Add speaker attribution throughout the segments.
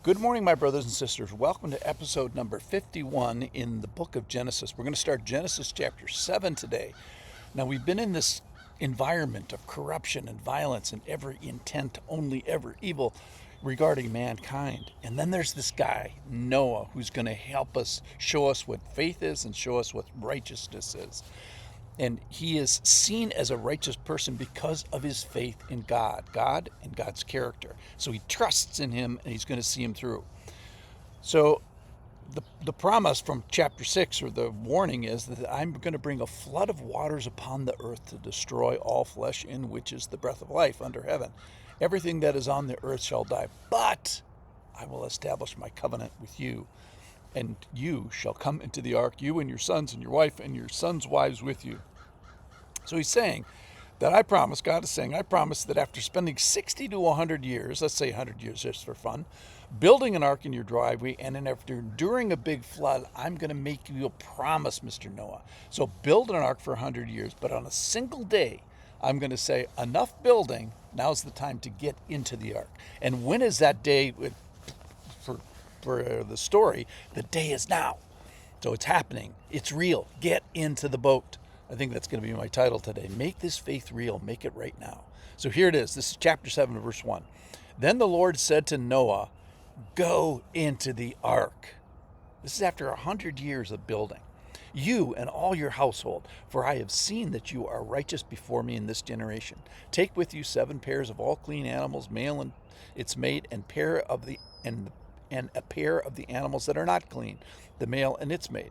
Speaker 1: Good morning, my brothers and sisters. Welcome to episode number 51 in the book of Genesis. We're going to start Genesis chapter 7 today. Now, we've been in this environment of corruption and violence and every intent, only ever evil regarding mankind. And then there's this guy, Noah, who's going to help us, show us what faith is and show us what righteousness is. And he is seen as a righteous person because of his faith in God and God's character. So he trusts in him and he's going to see him through. So the promise from chapter 6, or the warning, is that I'm going to bring a flood of waters upon the earth to destroy all flesh, in which is the breath of life under heaven. Everything that is on the earth shall die, but I will establish my covenant with you. And you shall come into the ark, you and your sons and your wife and your sons' wives with you. So he's saying that God is saying, I promise that after spending 60 to 100 years, let's say 100 years just for fun, building an ark in your driveway, and then after enduring a big flood, I'm going to make you a promise, Mr. Noah. So build an ark for 100 years, but on a single day, I'm going to say, enough building, now's the time to get into the ark. And when is that day? For the story, the day is now. So it's happening. It's real. Get into the boat. I think that's going to be my title today. Make this faith real. Make it right now. So here it is. This is chapter 7, verse 1. Then the Lord said to Noah, go into the ark. This is after 100 years of building. You and all your household, for I have seen that you are righteous before me in this generation. Take with you 7 pairs of all clean animals, male and its mate, and a pair of the animals that are not clean, the male and its mate,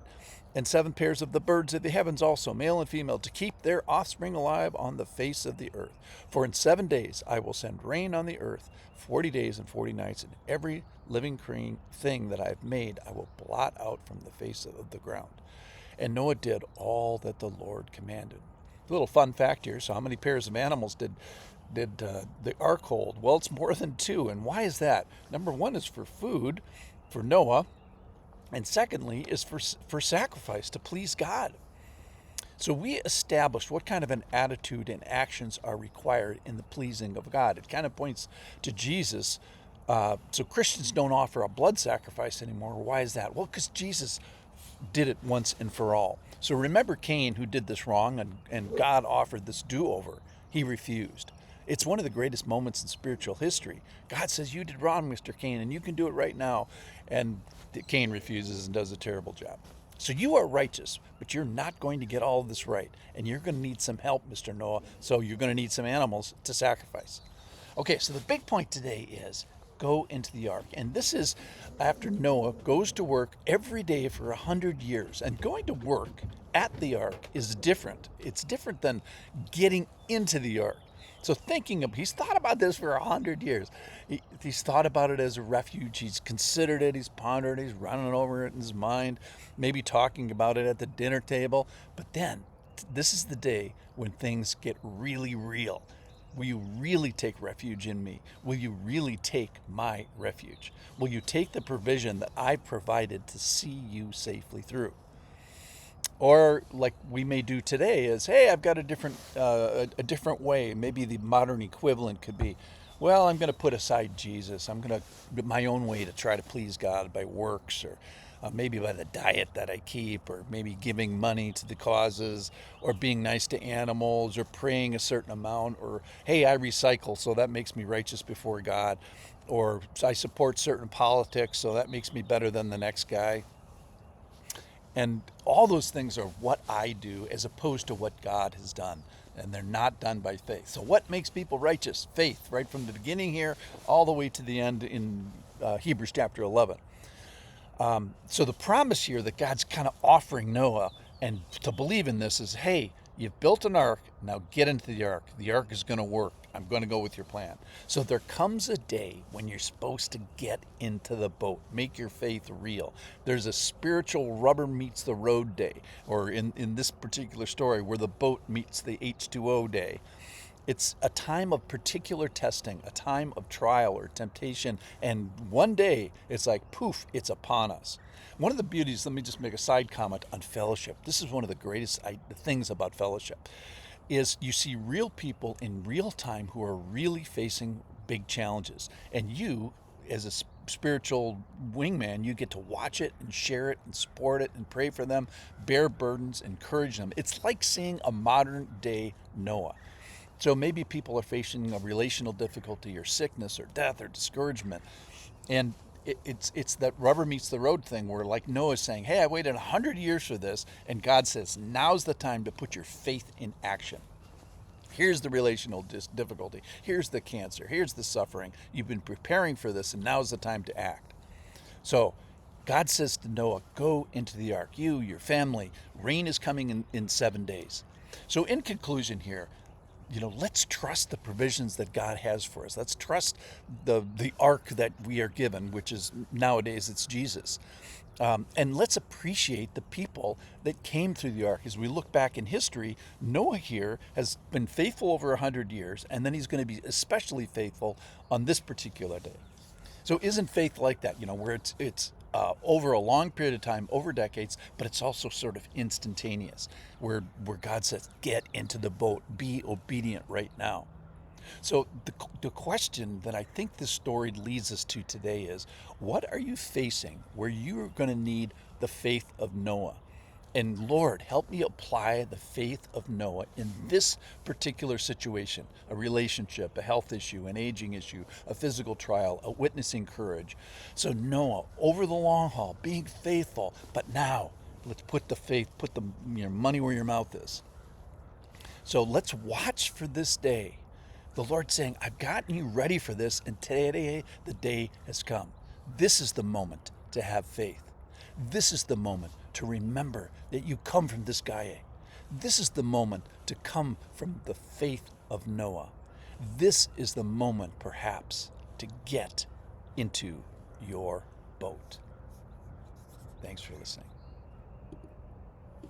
Speaker 1: and 7 pairs of the birds of the heavens also, male and female, to keep their offspring alive on the face of the earth. For in 7 days I will send rain on the earth, 40 days and 40 nights, and every living thing that I have made I will blot out from the face of the ground. And Noah did all that the Lord commanded. A little fun fact here. So how many pairs of animals did the ark hold? Well, it's more than 2. And why is that? Number 1 is for food, for Noah, and secondly is for sacrifice, to please God. So we established what kind of an attitude and actions are required in the pleasing of God. It kind of points to Jesus. So Christians don't offer a blood sacrifice anymore. Why is that? Well, because Jesus did it once and for all. So remember Cain, who did this wrong, and God offered this do-over. He refused. It's one of the greatest moments in spiritual history. God says, you did wrong, Mr. Cain, and you can do it right now. And Cain refuses and does a terrible job. So you are righteous, but you're not going to get all of this right. And you're going to need some help, Mr. Noah. So you're going to need some animals to sacrifice. Okay, so the big point today is go into the ark. And this is after Noah goes to work every day for 100 years. And going to work at the ark is different. It's different than getting into the ark. So he's thought about this for 100 years. He's thought about it as a refuge. He's considered it. He's pondered it. He's running over it in his mind, maybe talking about it at the dinner table. But then this is the day when things get really real. Will you really take refuge in me? Will you really take my refuge? Will you take the provision that I provided to see you safely through? Or like we may do today is, hey, I've got a different way. Maybe the modern equivalent could be, well, I'm going to put aside Jesus. I'm going to my own way to try to please God by works, or maybe by the diet that I keep, or maybe giving money to the causes, or being nice to animals, or praying a certain amount, or hey, I recycle, so that makes me righteous before God, or I support certain politics, so that makes me better than the next guy. And all those things are what I do as opposed to what God has done. And they're not done by faith. So what makes people righteous? Faith, right from the beginning here all the way to the end in Hebrews chapter 11. So the promise here that God's kind of offering Noah and to believe in this is, hey, you've built an ark, now get into the ark. The ark is going to work. I'm going to go with your plan. So there comes a day when you're supposed to get into the boat, make your faith real. There's a spiritual rubber meets the road day, or in this particular story, where the boat meets the H2O day. It's a time of particular testing, a time of trial or temptation, and one day it's like, poof, it's upon us. One of the beauties, let me just make a side comment on fellowship. This is one of the greatest things about fellowship, is you see real people in real time who are really facing big challenges. And you, as spiritual wingman, you get to watch it and share it and support it and pray for them, bear burdens, encourage them. It's like seeing a modern day Noah. So maybe people are facing a relational difficulty or sickness or death or discouragement. And it's that rubber meets the road thing where, like Noah's saying, hey, I waited 100 years for this. And God says, now's the time to put your faith in action. Here's the relational difficulty. Here's the cancer. Here's the suffering. You've been preparing for this, and now's the time to act. So God says to Noah, go into the ark. You, your family, rain is coming in 7 days. So in conclusion here, let's trust the provisions that God has for us. Let's trust the ark that we are given, which is nowadays it's Jesus. And let's appreciate the people that came through the ark. As we look back in history, Noah here has been faithful over 100 years, and then he's going to be especially faithful on this particular day. So isn't faith like that, where it's over a long period of time, over decades, but it's also sort of instantaneous, where God says, get into the boat, be obedient right now. So the question that I think this story leads us to today is, what are you facing where you're going to need the faith of Noah? And Lord, help me apply the faith of Noah in this particular situation, a relationship, a health issue, an aging issue, a physical trial, a witnessing courage. So Noah, over the long haul, being faithful, but now let's put the faith, put the money where your mouth is. So let's watch for this day. The Lord saying, I've gotten you ready for this, and today the day has come. This is the moment to have faith. This is the moment to remember that you come from this Gaia. This is the moment to come from the faith of Noah. This is the moment, perhaps, to get into your boat. Thanks for listening.